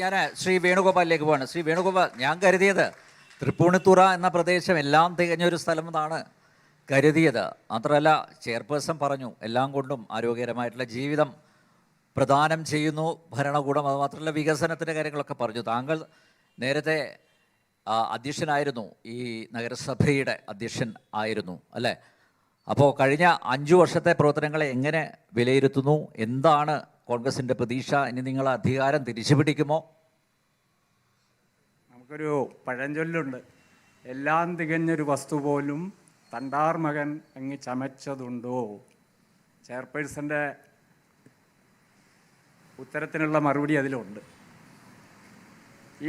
ഞാൻ ശ്രീ വേണുഗോപാലിലേക്ക് പോവാണ്. ശ്രീ വേണുഗോപാൽ, ഞാൻ കരുതിയത് തൃപ്പൂണിത്തുറ എന്ന പ്രദേശം എല്ലാം തികഞ്ഞൊരു സ്ഥലമെന്നാണ് കരുതിയത്. മാത്രമല്ല, ചെയർപേഴ്സൺ പറഞ്ഞു എല്ലാം കൊണ്ടും ആരോഗ്യകരമായിട്ടുള്ള ജീവിതം പ്രദാനം ചെയ്യുന്നു ഭരണകൂടം. അത് മാത്രമല്ല, വികസനത്തിൻ്റെ കാര്യങ്ങളൊക്കെ പറഞ്ഞു. താങ്കൾ നേരത്തെ അധ്യക്ഷനായിരുന്നു, ഈ നഗരസഭയുടെ അധ്യക്ഷൻ ആയിരുന്നു അല്ലേ? അപ്പോൾ കഴിഞ്ഞ 5 വർഷത്തെ പ്രവർത്തനങ്ങളെ എങ്ങനെ വിലയിരുത്തുന്നു? എന്താണ് കോൺഗ്രസിൻ്റെ പ്രതീക്ഷ? ഇനി നിങ്ങൾ അധികാരം തിരിച്ചു പിടിക്കുമോ? നമുക്കൊരു പഴഞ്ചൊല്ലുണ്ട്, എല്ലാം തികഞ്ഞൊരു വസ്തു പോലും തണ്ടാർ മകൻ അങ്ങ് ചമച്ചതുണ്ടോ. ചെയർപേഴ്സൻ്റെ ഉത്തരത്തിനുള്ള മറുപടി അതിലുണ്ട്.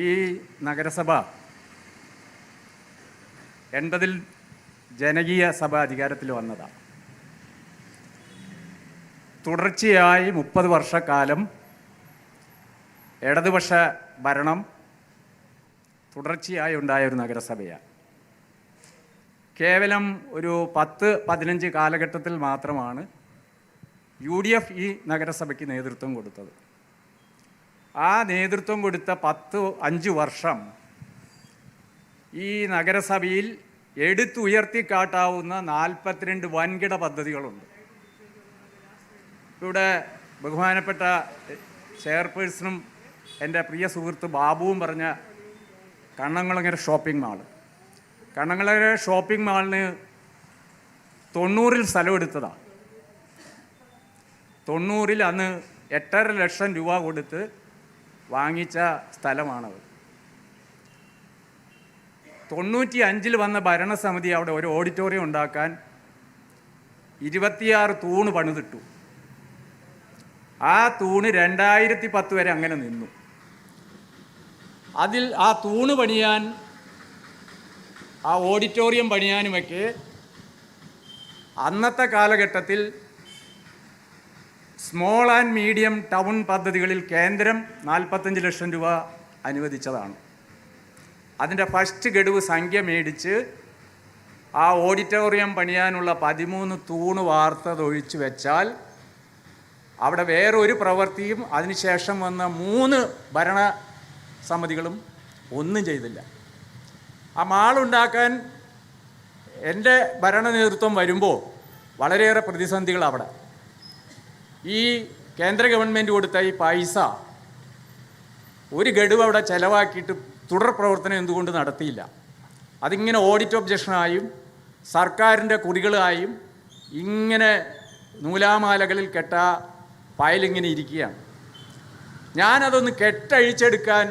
ഈ നഗരസഭ 80-ൽ ജനകീയ സഭ അധികാരത്തിൽ വന്നതാണ്. തുടർച്ചയായി 30 വർഷക്കാലം ഇടതുപക്ഷ ഭരണം തുടർച്ചയായി ഉണ്ടായ ഒരു നഗരസഭയാണ്. കേവലം ഒരു 10-15 കാലഘട്ടത്തിൽ മാത്രമാണ് UDF ഈ നഗരസഭയ്ക്ക് നേതൃത്വം കൊടുത്തത്. ആ നേതൃത്വം കൊടുത്ത 5 വർഷം ഈ നഗരസഭയിൽ എടുത്തുയർത്തിക്കാട്ടാവുന്ന 42 വൻകിട പദ്ധതികളുണ്ട്. ഇവിടെ ബഹുമാനപ്പെട്ട ചെയർപേഴ്സണും എൻ്റെ പ്രിയ സുഹൃത്ത് ബാബുവും പറഞ്ഞ Kannamkulangara shopping mall. Kannamkulangara shopping മാളിന് 90-ൽ സ്ഥലം എടുത്തതാണ്. 90-ൽ അന്ന് 8.5 ലക്ഷം രൂപ കൊടുത്ത് വാങ്ങിച്ച സ്ഥലമാണത്. 95-ൽ വന്ന ഭരണസമിതി അവിടെ ഒരു ഓഡിറ്റോറിയം ഉണ്ടാക്കാൻ 26 തൂണ് പണിതിട്ടു. ആ തൂണ് 2010 വരെ അങ്ങനെ നിന്നു. അതിൽ ആ തൂണ് പണിയാൻ, ആ ഓഡിറ്റോറിയം പണിയാനുമൊക്കെ അന്നത്തെ കാലഘട്ടത്തിൽ സ്മോൾ ആൻഡ് മീഡിയം ടൗൺ പദ്ധതികളിൽ കേന്ദ്രം 45 ലക്ഷം രൂപ അനുവദിച്ചതാണ്. അതിൻ്റെ ഫസ്റ്റ് ഗഡുവ് സംഖ്യ മേടിച്ച് ആ ഓഡിറ്റോറിയം പണിയാനുള്ള 13 തൂണ് വാർത്തതൊഴിച്ച് വെച്ചാൽ അവിടെ വേറൊരു പ്രവൃത്തിയും അതിനുശേഷം വന്ന 3 ഭരണസമിതികളും ഒന്നും ചെയ്തില്ല. ആ മാളുണ്ടാക്കാൻ എൻ്റെ ഭരണ നേതൃത്വം വരുമ്പോൾ വളരെയേറെ പ്രതിസന്ധികൾ അവിടെ. ഈ കേന്ദ്ര ഗവൺമെൻറ് കൊടുത്ത ഈ പൈസ ഒരു ഗഡുവ് അവിടെ ചിലവാക്കിയിട്ട് തുടർ പ്രവർത്തനം എന്തുകൊണ്ട് നടത്തിയില്ല? അതിങ്ങനെ ഓഡിറ്റ് ഒബ്ജക്ഷനായും സർക്കാരിൻ്റെ കുറികളായും ഇങ്ങനെ നൂലാമാലകളിൽ കെട്ട ഫയലിങ്ങനെ ഇരിക്കുകയാണ്. ഞാനതൊന്ന് കെട്ടഴിച്ചെടുക്കാൻ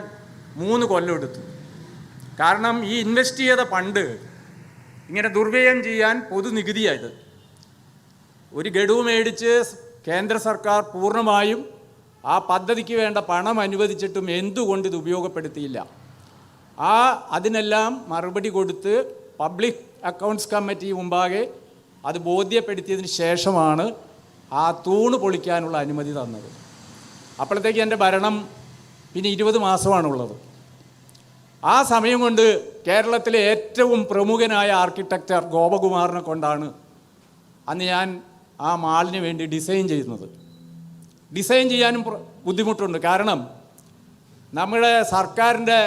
3 കൊല്ലം എടുത്തു. കാരണം ഈ ഇൻവെസ്റ്റ് ചെയ്ത ഫണ്ട് ഇങ്ങനെ ദുർവ്യയം ചെയ്യാൻ പൊതുനികുതിയായത്. ഒരു ഗഡുവ് മേടിച്ച് കേന്ദ്ര സർക്കാർ പൂർണ്ണമായും ആ പദ്ധതിക്ക് വേണ്ട പണം അനുവദിച്ചിട്ടും എന്തുകൊണ്ട് ഇത് ഉപയോഗപ്പെടുത്തിയില്ല? അതിനെല്ലാം മറുപടി കൊടുത്ത് പബ്ലിക് അക്കൗണ്ട്സ് കമ്മിറ്റി മുമ്പാകെ അത് ബോധ്യപ്പെടുത്തിയതിന് ശേഷമാണ് ആ തൂണ് പൊളിക്കാനുള്ള അനുമതി തന്നത്. അപ്പോഴത്തേക്ക് എൻ്റെ ഭരണം പിന്നെ 20 മാസമാണുള്ളത്. ആ സമയം കൊണ്ട് കേരളത്തിലെ ഏറ്റവും പ്രമുഖനായ ആർക്കിടെക്ചർ ഗോപകുമാറിനെ കൊണ്ടാണ് അന്ന് ഞാൻ ആ മാളിന് വേണ്ടി ഡിസൈൻ ചെയ്യുന്നത്. ഡിസൈൻ ചെയ്യാനും ബുദ്ധിമുട്ടുണ്ട്. കാരണം നമ്മുടെ സർക്കാരിൻ്റെ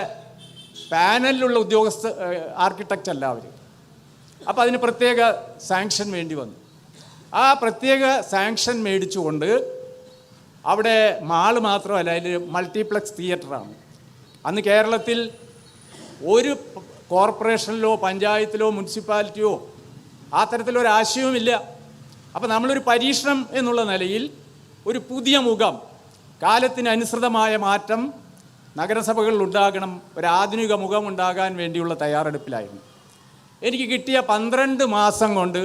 പാനലിലുള്ള ആർക്കിടെക്റ്റ് അല്ല അവർ. അപ്പോൾ അതിന് പ്രത്യേക സാങ്ഷൻ വേണ്ടി വന്നു. ആ പ്രത്യേക സാങ്ഷൻ മേടിച്ചുകൊണ്ട് അവിടെ മാള് മാത്രമല്ല, അതിൽ മൾട്ടിപ്ലക്സ് തിയേറ്ററാണ്. അന്ന് കേരളത്തിൽ ഒരു കോർപ്പറേഷനിലോ പഞ്ചായത്തിലോ മുനിസിപ്പാലിറ്റിയോ ആ തരത്തിലൊരാശയവുമില്ല. അപ്പോൾ നമ്മളൊരു പരീക്ഷണം എന്നുള്ള നിലയിൽ ഒരു പുതിയ മുഖം, കാലത്തിനനുസൃതമായ മാറ്റം നഗരസഭകളിൽ ഉണ്ടാകണം, ഒരു ആധുനിക മുഖം ഉണ്ടാകാൻ വേണ്ടിയുള്ള തയ്യാറെടുപ്പിലായിരുന്നു. എനിക്ക് കിട്ടിയ 12 മാസം കൊണ്ട്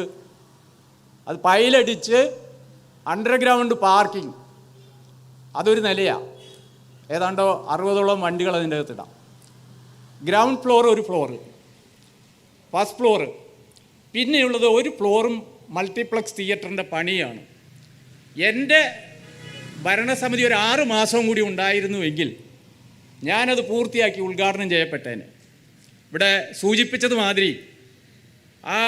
അത് പൈലടിച്ച് അണ്ടർഗ്രൗണ്ട് പാർക്കിംഗ്, അതൊരു നിലയാണ്. ഏതാണ്ടോ 60ഓളം വണ്ടികൾ അതിൻ്റെ അകത്തിടാം. ഗ്രൗണ്ട് ഫ്ലോർ ഒരു ഫ്ലോറ്, ഫസ്റ്റ് ഫ്ലോറ്, പിന്നെയുള്ളത് ഒരു ഫ്ലോറും മൾട്ടിപ്ലക്സ് തിയേറ്ററിൻ്റെ പണിയാണ്. എൻ്റെ ഭരണസമിതി ഒരു 6 മാസം കൂടി ഉണ്ടായിരുന്നുവെങ്കിൽ ഞാനത് പൂർത്തിയാക്കി ഉദ്ഘാടനം ചെയ്യപ്പെട്ടേനെ. ഇവിടെ സൂചിപ്പിച്ചതുമാതിരി ആ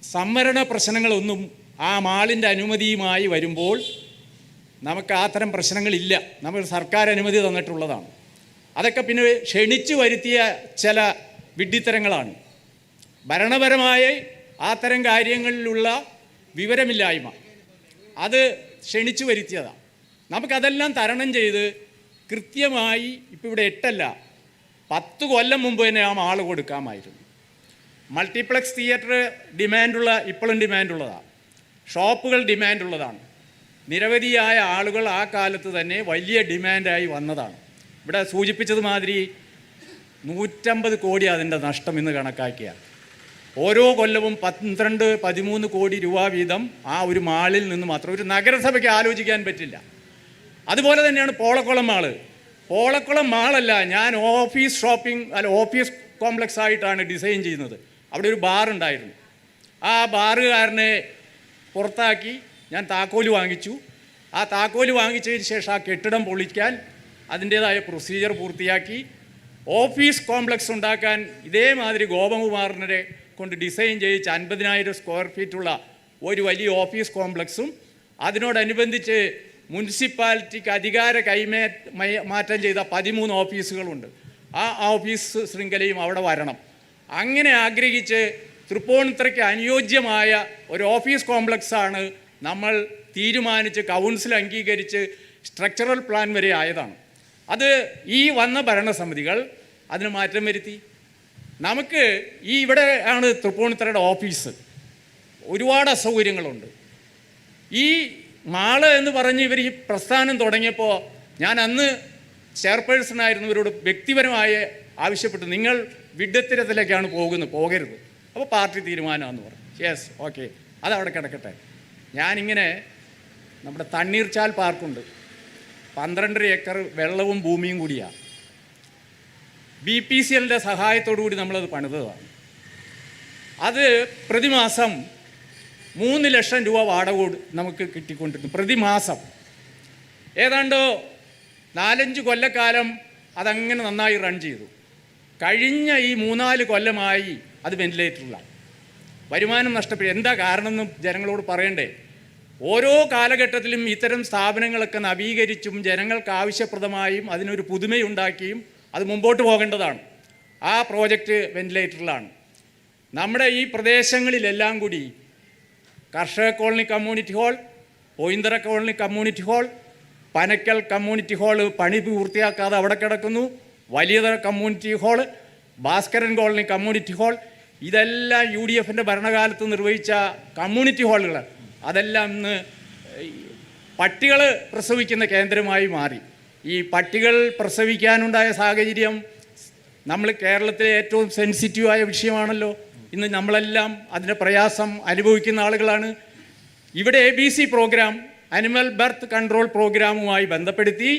സംവരണ പ്രശ്നങ്ങളൊന്നും ആ മാളിൻ്റെ അനുമതിയുമായി വരുമ്പോൾ നമുക്ക് അത്തരം പ്രശ്നങ്ങളില്ല. നമ്മൾ സർക്കാർ അനുമതി തന്നിട്ടുള്ളതാണ്. അതൊക്കെ പിന്നെ ക്ഷണിച്ചു വരുത്തിയ ചില വിഡ്ഢിത്തരങ്ങളാണ്. ഭരണപരമായി അത്തരം കാര്യങ്ങളിലുള്ള വിവരമില്ലായ്മ അത് ക്ഷണിച്ചു വരുത്തിയതാണ്. നമുക്കതെല്ലാം തരണം ചെയ്ത് കൃത്യമായി ഇപ്പോൾ ഇവിടെ 8 അല്ല 10 കൊല്ലം മുമ്പ് തന്നെ ആ ആൾ കൊടുക്കാമായിരുന്നു. മൾട്ടിപ്ലക്സ് തിയേറ്റർ ഡിമാൻഡുള്ള ഇപ്പോഴും ഡിമാൻഡുള്ളതാണ്. ഷോപ്പുകൾ ഡിമാൻഡുള്ളതാണ്. നിരവധിയായ ആളുകൾ ആ കാലത്ത് തന്നെ വലിയ ഡിമാൻഡായി വന്നതാണ്. ഇവിടെ സൂചിപ്പിച്ചത് മാതിരി 150 കോടി അതിൻ്റെ നഷ്ടം ഇന്ന് കണക്കാക്കിയ ഓരോ കൊല്ലവും 12-13 കോടി രൂപ വീതം ആ ഒരു മാളിൽ നിന്ന് മാത്രം ഒരു നഗരസഭയ്ക്ക് ആലോചിക്കാൻ പറ്റില്ല. അതുപോലെ തന്നെയാണ് പോളക്കുളം മാള്. പോളക്കുളം മാളല്ല, ഞാൻ ഓഫീസ് ഷോപ്പിംഗ് ഓഫീസ് കോംപ്ലക്സ് ആയിട്ടാണ് ഡിസൈൻ ചെയ്യുന്നത്. അവിടെ ഒരു ബാർ ഉണ്ടായിരുന്നു. ആ ബാറുകാരനെ പുറത്താക്കി ഞാൻ താക്കോല് വാങ്ങിച്ചു. ആ താക്കോല് വാങ്ങിച്ചതിന് ശേഷം ആ കെട്ടിടം പൊളിക്കാൻ അതിൻ്റേതായ പ്രൊസീജിയർ പൂർത്തിയാക്കി ഓഫീസ് കോംപ്ലക്സ് ഉണ്ടാക്കാൻ ഇതേമാതിരി ഗോപകുമാറിനെ കൊണ്ട് ഡിസൈൻ ചെയ്യിച്ച് 50,000 സ്ക്വയർ ഫീറ്റുള്ള ഒരു വലിയ ഓഫീസ് കോംപ്ലക്സും അതിനോടനുബന്ധിച്ച് മുനിസിപ്പാലിറ്റിക്ക് അധികാര മാറ്റം ചെയ്ത 13 ഓഫീസുകളുണ്ട്. ആ ഓഫീസ് ശൃംഖലയും അവിടെ വരണം. അങ്ങനെ ആഗ്രഹിച്ച് തൃപ്പൂണിത്തുറയ്ക്ക് അനുയോജ്യമായ ഒരു ഓഫീസ് കോംപ്ലക്സാണ് നമ്മൾ തീരുമാനിച്ച് കൗൺസിൽ അംഗീകരിച്ച് സ്ട്രക്ചറൽ പ്ലാൻ വരെ ആയതാണ്. അത് ഈ വന്ന ഭരണസമിതികൾ അതിന് മാറ്റം വരുത്തി. നമുക്ക് ഇവിടെ ആണ് തൃപ്പൂണിത്തുറയുടെ ഓഫീസ്. ഒരുപാട് അസൗകര്യങ്ങളുണ്ട്. ഈ മാള് എന്ന് പറഞ്ഞ് ഇവർ ഈ പ്രസ്ഥാനം തുടങ്ങിയപ്പോൾ ഞാൻ അന്ന് ചെയർപേഴ്സണായിരുന്നവരോട് വ്യക്തിപരമായി ആവശ്യപ്പെട്ടു, നിങ്ങൾ വിഡ്ഢിത്തരത്തിലേക്കാണ് പോകരുത്. അപ്പോൾ പാർട്ടി തീരുമാനമെന്ന് പറഞ്ഞു. യെസ്, ഓക്കെ, അതവിടെ കിടക്കട്ടെ. ഞാനിങ്ങനെ നമ്മുടെ തണ്ണീർച്ചാൽ പാർക്കുണ്ട്, 12 ഏക്കർ വെള്ളവും ഭൂമിയും കൂടിയാണ്. BPCLൻ്റെ സഹായത്തോടു കൂടി നമ്മളത് പണിതതാണ്. അത് പ്രതിമാസം 3 ലക്ഷം രൂപ വാടക നമുക്ക് കിട്ടിക്കൊണ്ടിരുന്നു പ്രതിമാസം. ഏതാണ്ട് 4-5 കൊല്ലക്കാലം അതങ്ങനെ നന്നായി റൺ ചെയ്തു. കഴിഞ്ഞ ഈ 3-4 കൊല്ലമായി അത് വെന്റിലേറ്ററിലാണ്. വരുമാനം നഷ്ടപ്പെട്ടു. എന്താ കാരണമെന്നും ജനങ്ങളോട് പറയണ്ടേ? ഓരോ കാലഘട്ടത്തിലും ഇത്തരം സ്ഥാപനങ്ങളൊക്കെ നവീകരിച്ചും ജനങ്ങൾക്ക് ആവശ്യപ്രദമായും അതിനൊരു പുതുമയുണ്ടാക്കിയും അത് മുമ്പോട്ട് പോകേണ്ടതാണ്. ആ പ്രോജക്റ്റ് വെന്റിലേറ്ററിലാണ്. നമ്മുടെ ഈ പ്രദേശങ്ങളിലെല്ലാം കൂടി കർഷക colony community hall, Poyinthara colony community hall, Panakkal community hall പണി പൂർത്തിയാക്കാതെ അവിടെ കിടക്കുന്നു. Valiyathara community hall, Bhaskaran colony community hall, ഇതെല്ലാം UDFൻ്റെ ഭരണകാലത്ത് നിർവഹിച്ച കമ്മ്യൂണിറ്റി ഹാളുകൾ. അതെല്ലാം ഇന്ന് പട്ടികൾ പ്രസവിക്കുന്ന കേന്ദ്രമായി മാറി. ഈ പട്ടികൾ പ്രസവിക്കാനുണ്ടായ സാഹചര്യം നമ്മൾ കേരളത്തിലെ ഏറ്റവും സെൻസിറ്റീവായ വിഷയമാണല്ലോ. ഇന്ന് നമ്മളെല്ലാം അതിൻ്റെ പ്രയാസം അനുഭവിക്കുന്ന ആളുകളാണ്. ഇവിടെ ABC programme, animal birth control പ്രോഗ്രാമുമായി ബന്ധപ്പെടുത്തി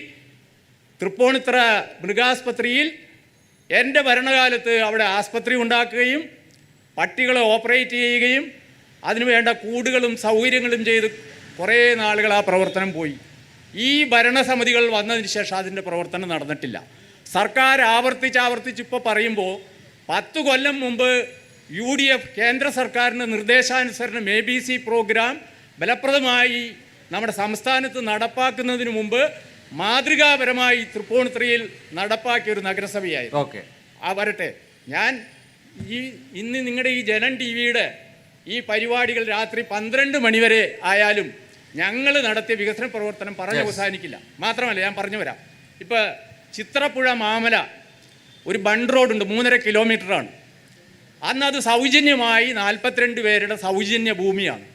തൃപ്പൂണിത്തുറ മൃഗാസ്പത്രിയിൽ എൻ്റെ ഭരണകാലത്ത് അവിടെ ആസ്പത്രി ഉണ്ടാക്കുകയും പട്ടികളെ ഓപ്പറേറ്റ് ചെയ്യുകയും അതിനുവേണ്ട കൂടുകളും സൗകര്യങ്ങളും ചെയ്ത് കുറേ നാളുകൾ ആ പ്രവർത്തനം പോയി. ഈ ഭരണസമിതികൾ വന്നതിന് ശേഷം അതിൻ്റെ പ്രവർത്തനം നടന്നിട്ടില്ല. സർക്കാർ ആവർത്തിച്ച് ഇപ്പോൾ പറയുമ്പോൾ 10 കൊല്ലം മുമ്പ് UDF കേന്ദ്ര സർക്കാരിൻ്റെ നിർദ്ദേശാനുസരണം ABC പ്രോഗ്രാം ഫലപ്രദമായി നമ്മുടെ സംസ്ഥാനത്ത് നടപ്പാക്കുന്നതിന് മുമ്പ് മാതൃകാപരമായി തൃപ്പൂണിത്തുറയിൽ നടപ്പാക്കിയ ഒരു നഗരസഭയായിരുന്നു. ഓക്കെ, വരട്ടെ. ഞാൻ ഇന്ന് നിങ്ങളുടെ ഈ ജനൻ TV-യുടെ ഈ പരിപാടികൾ രാത്രി 12 മണിവരെ ആയാലും ഞങ്ങൾ നടത്തിയ വികസന പ്രവർത്തനം പറഞ്ഞ് അവസാനിക്കില്ല. മാത്രമല്ല, ഞാൻ പറഞ്ഞു വരാം. ഇപ്പോൾ ചിത്രപ്പുഴ മാമല ഒരു ബണ്ട് റോഡുണ്ട്, 3.5 കിലോമീറ്ററാണ്. അന്ന് അത് സൗജന്യമായി 42 പേരുടെ സൗജന്യ ഭൂമിയാണ്.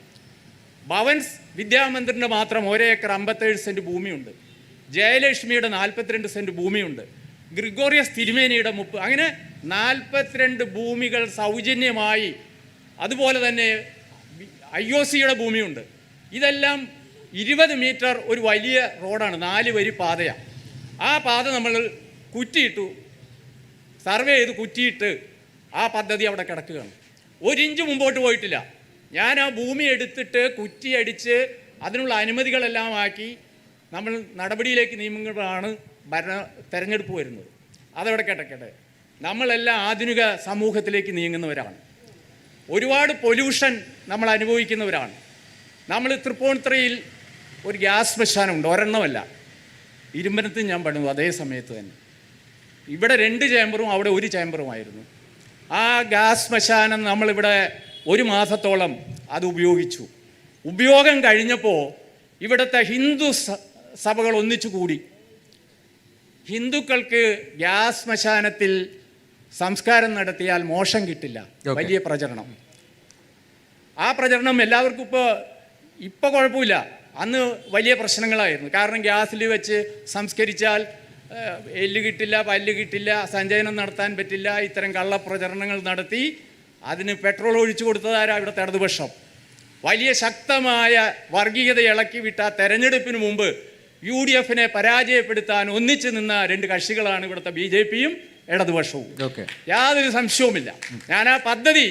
ഭവൻസ് വിദ്യാമന്ദിറിൻ്റെ മാത്രം 1 ഏക്കർ 57 സെൻറ്റ് ഭൂമിയുണ്ട്. ജയലക്ഷ്മിയുടെ 42 സെൻറ്റ് ഭൂമിയുണ്ട്. ഗ്രിഗോറിയസ് തിരുമേനിയുടെ 30, അങ്ങനെ 42 ഭൂമികൾ സൗജന്യമായി. അതുപോലെ തന്നെ IOCയുടെ ഭൂമിയുണ്ട്. ഇതെല്ലാം 20 മീറ്റർ ഒരു വലിയ റോഡാണ്, 4 വരി പാതയാണ്. ആ പാത നമ്മൾ കുറ്റിയിട്ടു, സർവേ ചെയ്ത് കുറ്റിയിട്ട് ആ പദ്ധതി അവിടെ കിടക്കുകയാണ്. 1 ഇഞ്ച് മുമ്പോട്ട് പോയിട്ടില്ല. ഞാൻ ആ ഭൂമി എടുത്തിട്ട് കുറ്റിയടിച്ച് അതിനുള്ള അനുമതികളെല്ലാം ആക്കി നമ്മൾ നടപടിയിലേക്ക് നീങ്ങുമ്പോഴാണ് തെരഞ്ഞെടുപ്പ് വരുന്നത്. അതവിടെ കിടക്കട്ടെ. നമ്മളെല്ലാം ആധുനിക സമൂഹത്തിലേക്ക് നീങ്ങുന്നവരാണ്. ഒരുപാട് പൊല്യൂഷൻ നമ്മൾ അനുഭവിക്കുന്നവരാണ്. നമ്മൾ തൃപ്പൂണിത്തുറയിൽ ഒരു ഗ്യാസ് ശ്മശാനമുണ്ട്, ഒരെണ്ണമല്ല, ഇരുമ്പനത്തും ഞാൻ പണിതു അതേ സമയത്ത് തന്നെ. ഇവിടെ 2 ചേമ്പറും അവിടെ 1 ചേമ്പറുമായിരുന്നു. ആ ഗ്യാസ് ശ്മശാനം നമ്മളിവിടെ 1 മാസത്തോളം അത് ഉപയോഗിച്ചു. ഉപയോഗം കഴിഞ്ഞപ്പോൾ ഇവിടുത്തെ ഹിന്ദു സഭകൾ ഒന്നിച്ചു കൂടി ഹിന്ദുക്കൾക്ക് ഗ്യാസ് ശ്മശാനത്തിൽ സംസ്കാരം നടത്തിയാൽ മോശം കിട്ടില്ല, വലിയ പ്രചരണം. ആ പ്രചരണം എല്ലാവർക്കും ഇപ്പോൾ കുഴപ്പമില്ല, അന്ന് വലിയ പ്രശ്നങ്ങളായിരുന്നു. കാരണം ഗ്യാസിൽ വെച്ച് സംസ്കരിച്ചാൽ എല്ല് കിട്ടില്ല, പല്ല് കിട്ടില്ല, സഞ്ചയനം നടത്താൻ പറ്റില്ല, ഇത്തരം കള്ളപ്രചരണങ്ങൾ നടത്തി അതിന് പെട്രോൾ ഒഴിച്ചു കൊടുത്തതാരാ? ഇവിടുത്തെ ഇടതുപക്ഷം. വലിയ ശക്തമായ വർഗീയത ഇളക്കി വിട്ട തെരഞ്ഞെടുപ്പിന് മുമ്പ് UDF-നെ പരാജയപ്പെടുത്താൻ ഒന്നിച്ചു നിന്ന 2 കക്ഷികളാണ് ഇവിടുത്തെ BJP-യും ഇടതുപക്ഷവും. യാതൊരു സംശയവുമില്ല. ഞാൻ ആ പദ്ധതി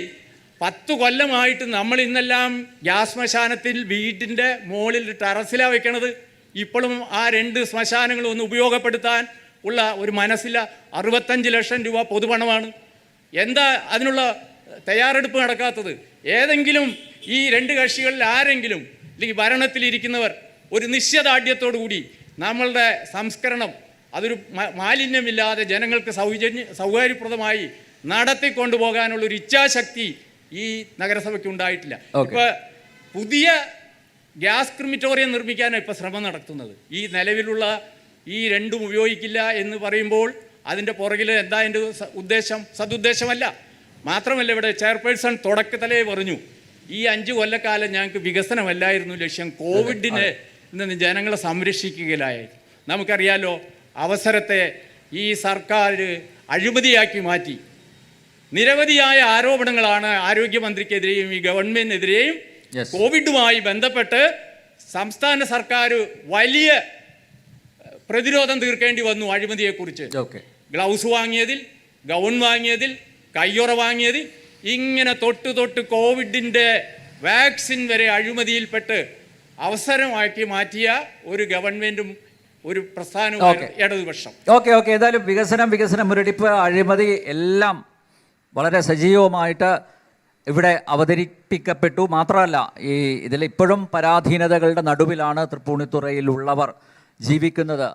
10 കൊല്ലമായിട്ട് നമ്മൾ ഇന്നെല്ലാം ഗ്യാസ് ശ്മശാനത്തിൽ വീട്ടിൻ്റെ മുകളിൽ ടെറസിലാണ് വെക്കണത്. ഇപ്പോഴും ആ 2 ശ്മശാനങ്ങളും ഒന്ന് ഉപയോഗപ്പെടുത്താൻ ഉള്ള ഒരു മനസ്സില്ല. 65 ലക്ഷം രൂപ പൊതുപണമാണ്. എന്താ അതിനുള്ള തയ്യാറെടുപ്പ് നടക്കാത്തത്? ഏതെങ്കിലും ഈ 2 കക്ഷികളിൽ ആരെങ്കിലും, അല്ലെങ്കിൽ ഭരണത്തിലിരിക്കുന്നവർ ഒരു നിശ്ചയദാർഢ്യത്തോടു കൂടി നമ്മളുടെ സംസ്കരണം അതൊരു മാലിന്യമില്ലാതെ ജനങ്ങൾക്ക് സൗകര്യപ്രദമായി നടത്തിക്കൊണ്ടുപോകാനുള്ളൊരു ഇച്ഛാശക്തി ഈ നഗരസഭയ്ക്ക് ഉണ്ടായിട്ടില്ല. ഇപ്പോൾ പുതിയ ഗ്യാസ് ക്രിമിറ്റോറിയം നിർമ്മിക്കാനാണ് ഇപ്പോൾ ശ്രമം നടത്തുന്നത്. ഈ നിലവിലുള്ള ഈ 2ഉം ഉപയോഗിക്കില്ല എന്ന് പറയുമ്പോൾ അതിൻ്റെ പുറകിൽ എന്താ അതിൻ്റെ ഉദ്ദേശം? സതുദ്ദേശമല്ല. മാത്രമല്ല, ഇവിടെ ചെയർപേഴ്സൺ തുടക്കത്തിലേ പറഞ്ഞു, ഈ 5 കൊല്ലക്കാലം ഞങ്ങൾക്ക് വികസനമല്ലായിരുന്നു ലക്ഷ്യം, കോവിഡിനെ നിന്ന് ജനങ്ങളെ സംരക്ഷിക്കുകയിലായി. നമുക്കറിയാലോ, അവസരത്തെ ഈ സർക്കാർ അഴിമതിയാക്കി മാറ്റി. നിരവധിയായ ആരോപണങ്ങളാണ് ആരോഗ്യമന്ത്രിക്കെതിരെയും ഈ ഗവൺമെൻറ്റിനെതിരെയും കോവിഡുമായി ബന്ധപ്പെട്ട് സംസ്ഥാന സർക്കാർ വലിയ പ്രതിരോധം തീർക്കേണ്ടി വന്നു അഴിമതിയെക്കുറിച്ച്. ഗ്ലൗസ് വാങ്ങിയതിൽ, ഗൗൺ വാങ്ങിയതിൽ, കയ്യുറ വാങ്ങിയതിൽ, ഇങ്ങനെ തൊട്ട് കോവിഡിൻ്റെ വാക്സിൻ വരെ അഴിമതിയിൽപ്പെട്ട് അവസരമാക്കി മാറ്റിയ ഒരു ഗവൺമെൻറ്റും ഒരു പ്രസ്ഥാനവും ഇടതുപക്ഷം. ഓക്കെ ഏതായാലും വികസനം, മുരടിപ്പ്, അഴിമതി എല്ലാം വളരെ സജീവമായിട്ട് ഇവിടെ അവതരിപ്പിക്കപ്പെട്ടു. മാത്രമല്ല, ഇതിലിപ്പോഴും പരാധീനതകളുടെ നടുവിലാണ് തൃപ്പൂണിത്തുറയിലുള്ളവർ ജീവിക്കുന്നത്.